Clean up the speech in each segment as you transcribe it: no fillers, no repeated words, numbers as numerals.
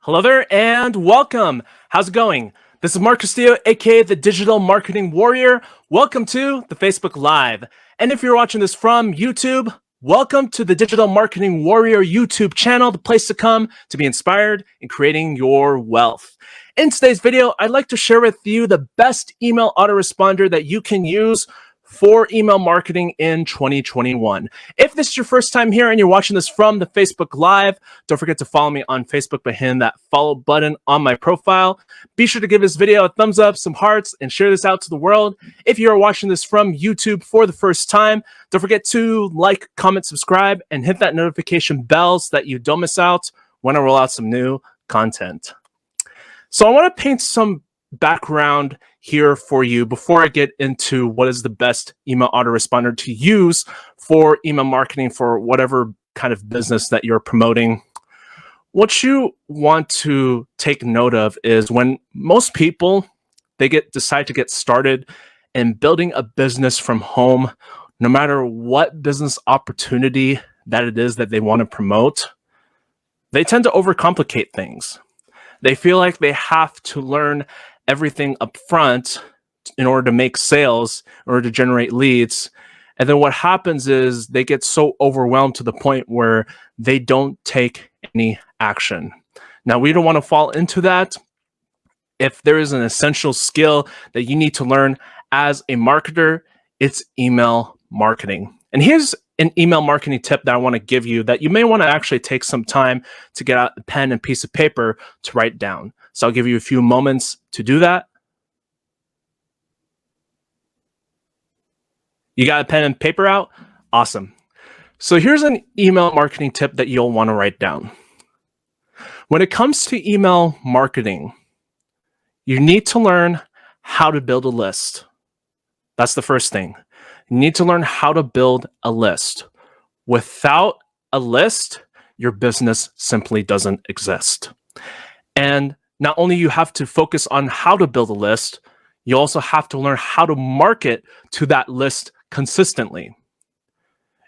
Hello there and welcome. How's it going? This is Mark Castillo, aka the Digital Marketing Warrior. Welcome to the Facebook Live. And if you're watching this from YouTube, welcome to the Digital Marketing Warrior YouTube channel, the place to come to be inspired in creating your wealth. In today's video, I'd like to share with you the best email autoresponder that you can use for email marketing in 2021. If this is your first time here and you're watching this from the Facebook Live, don't forget to follow me on Facebook by hitting that follow button on my profile. Be sure to give this video a thumbs up, some hearts, and share this out to the world. If you are watching this from YouTube for the first time, don't forget to like, comment, subscribe, and hit that notification bell so that you don't miss out when I roll out some new content. So I want to paint some background here for you before I get into what is the best email autoresponder to use for email marketing for whatever kind of business that you're promoting. What you want to take note of is when most people, decide to get started in building a business from home, no matter what business opportunity that it is that they want to promote, they tend to overcomplicate things. They feel like they have to learn everything up front in order to make sales, in order to generate leads. And then what happens is they get so overwhelmed to the point where they don't take any action. Now, we don't want to fall into that. If there is an essential skill that you need to learn as a marketer, it's email marketing. And here's an email marketing tip that I want to give you that you may want to actually take some time to get out a pen and piece of paper to write down. So I'll give you a few moments to do that. You got a pen and paper out? Awesome. So here's an email marketing tip that you'll want to write down. When it comes to email marketing, you need to learn how to build a list. That's the first thing. You need to learn how to build a list. Without a list, your business simply doesn't exist. And not only you have to focus on how to build a list, you also have to learn how to market to that list consistently.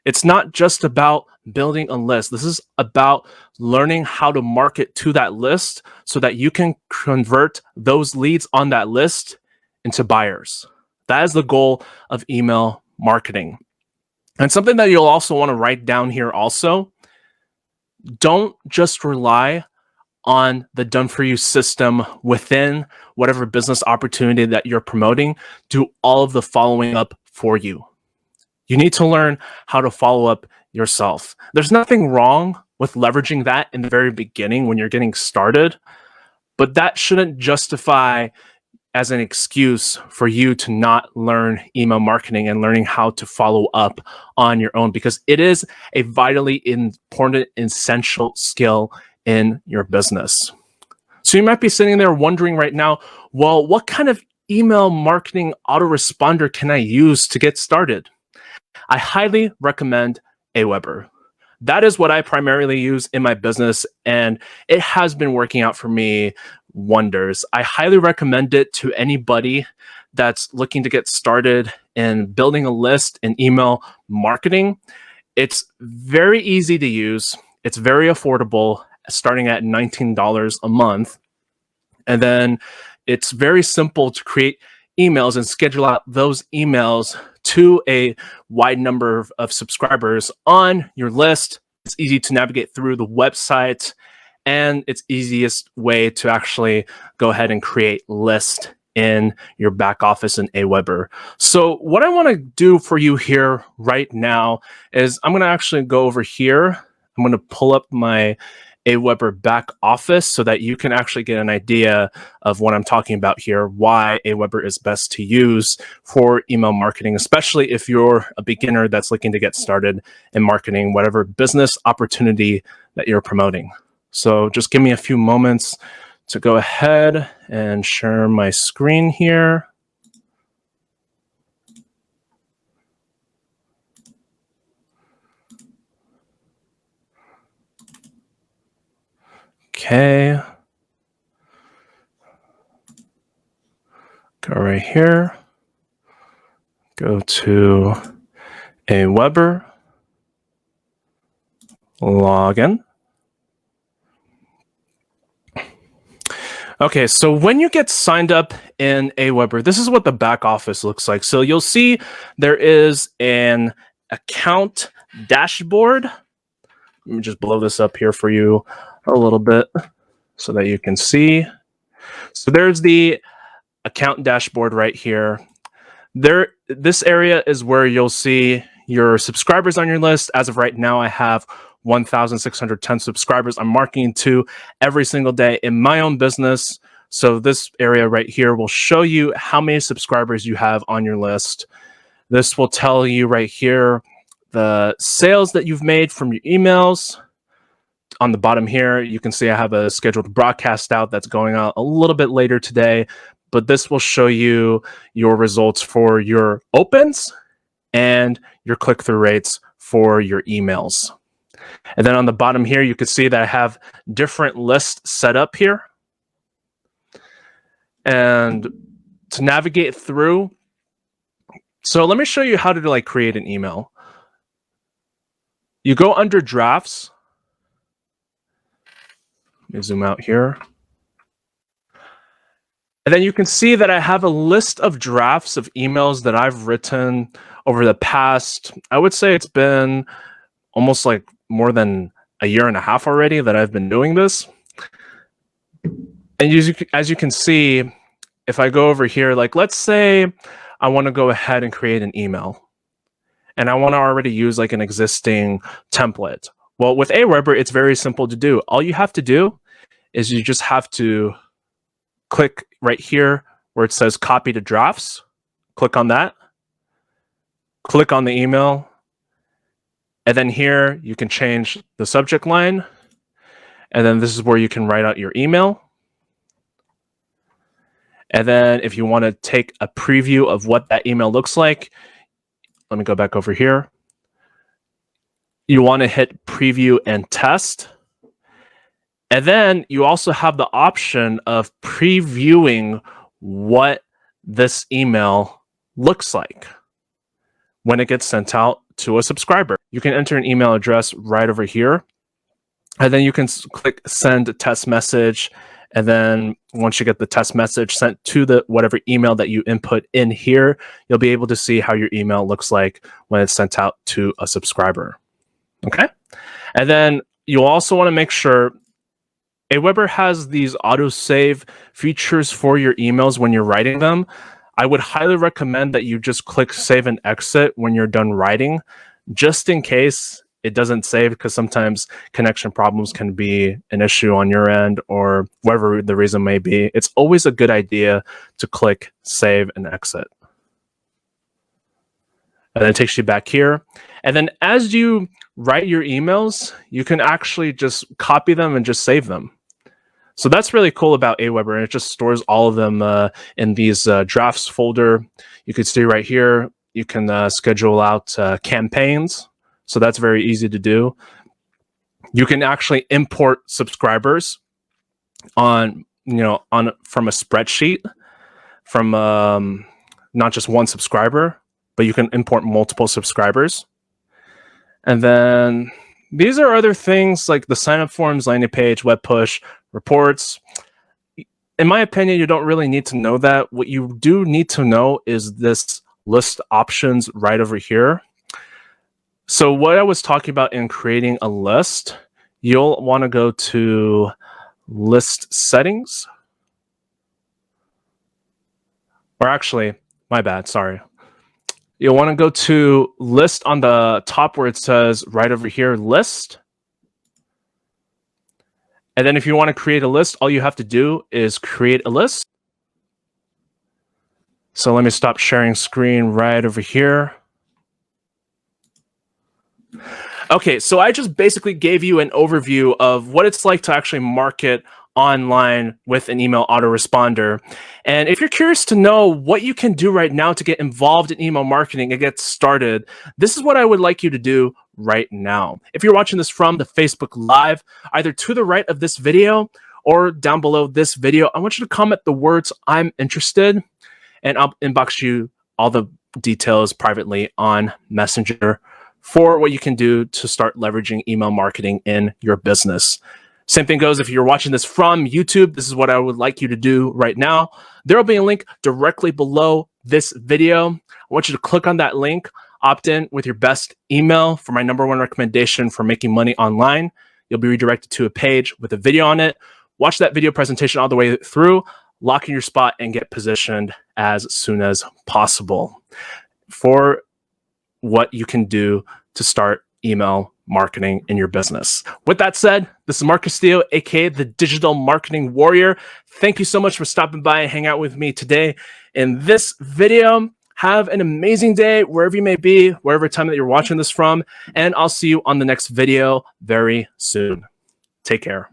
It's not just about building a list. This is about learning how to market to that list so that you can convert those leads on that list into buyers. That is the goal of email marketing. And something that you'll also want to write down here also, don't just rely on the done-for-you system within whatever business opportunity that you're promoting. Do all of the following up for you. You need to learn how to follow up yourself. There's nothing wrong with leveraging that in the very beginning when you're getting started, but that shouldn't justify as an excuse for you to not learn email marketing and learning how to follow up on your own, because it is a vitally important, essential skill in your business. So you might be sitting there wondering right now, well, what kind of email marketing autoresponder can I use to get started? I highly recommend Aweber. That is what I primarily use in my business, and it has been working out for me wonders. I highly recommend it to anybody that's looking to get started in building a list in email marketing. It's very easy to use. It's very affordable, starting at $19 a month. And then it's very simple to create emails and schedule out those emails to a wide number of subscribers on your list. It's easy to navigate through the website, and it's easiest way to actually go ahead and create lists in your back office in Aweber. So what I want to do for you here right now is I'm going to actually go over here. I'm going to pull up my Aweber back office so that you can actually get an idea of what I'm talking about here, why Aweber is best to use for email marketing, especially if you're a beginner that's looking to get started in marketing, whatever business opportunity that you're promoting. So just give me a few moments to go ahead and share my screen here. Okay. Go right here. Go to Aweber. Login. Okay, so when you get signed up in Aweber, this is what the back office looks like. So you'll see there is an account dashboard. Let me just blow this up here for you a little bit so that you can see. So there's the account dashboard right here. This area is where you'll see your subscribers on your list. As of right now, I have 1,610 subscribers I'm marketing to every single day in my own business. So this area right here will show you how many subscribers you have on your list. This will tell you right here the sales that you've made from your emails. On the bottom here, you can see I have a scheduled broadcast out that's going out a little bit later today, but this will show you your results for your opens and your click-through rates for your emails. And then on the bottom here, you can see that I have different lists set up here. And to navigate through, so let me show you how to create an email. You go under drafts. Let me zoom out here. And then you can see that I have a list of drafts of emails that I've written over the past, I would say it's been almost more than a year and a half already that I've been doing this. And as you can see, if I go over here, let's say I want to go ahead and create an email and I want to already use an existing template. Well, with Aweber, it's very simple to do. All you have to do is you just have to click right here where it says copy to drafts. Click on that. Click on the email. And then here you can change the subject line. And then this is where you can write out your email. And then if you want to take a preview of what that email looks like, let me go back over here. You want to hit preview and test. And then you also have the option of previewing what this email looks like when it gets sent out to a subscriber. You can enter an email address right over here. And then you can click send a test message. And then once you get the test message sent to the whatever email that you input in here, you'll be able to see how your email looks like when it's sent out to a subscriber. Okay. And then you'll also want to make sure Aweber has these autosave features for your emails when you're writing them. I would highly recommend that you just click save and exit when you're done writing, just in case it doesn't save, because sometimes connection problems can be an issue on your end or whatever the reason may be. It's always a good idea to click save and exit. And then it takes you back here. And then as you write your emails, you can actually just copy them and just save them. So that's really cool about Aweber, and it just stores all of them in these drafts folder. You can see right here, you can schedule out campaigns. So that's very easy to do. You can actually import subscribers from a spreadsheet from not just one subscriber, but you can import multiple subscribers. And then these are other things like the sign-up forms, landing page, web push, reports. In my opinion, you don't really need to know that. What you do need to know is this list options right over here. So what I was talking about in creating a list, you'll want to go to list settings. Or actually, my bad, sorry. You'll want to go to list on the top where it says right over here, list. And then if you want to create a list, all you have to do is create a list. So let me stop sharing screen right over here. Okay, so I just basically gave you an overview of what it's like to actually market online with an email autoresponder. And if you're curious to know what you can do right now to get involved in email marketing and get started, this is what I would like you to do right now. If you're watching this from the Facebook Live, either to the right of this video or down below this video, I want you to comment the words "I'm interested," and I'll inbox you all the details privately on Messenger for what you can do to start leveraging email marketing in your business. Same thing goes if you're watching this from YouTube. This is what I would like you to do right now. There will be a link directly below this video. I want you to click on that link, opt in with your best email for my #1 recommendation for making money online. You'll be redirected to a page with a video on it. Watch that video presentation all the way through, lock in your spot, and get positioned as soon as possible for what you can do to start email marketing in your business. With that said, this is Mark Castillo, aka the Digital Marketing Warrior. Thank you so much for stopping by and hang out with me today in this video. Have an amazing day wherever you may be, wherever time that you're watching this from, and I'll see you on the next video very soon. Take care.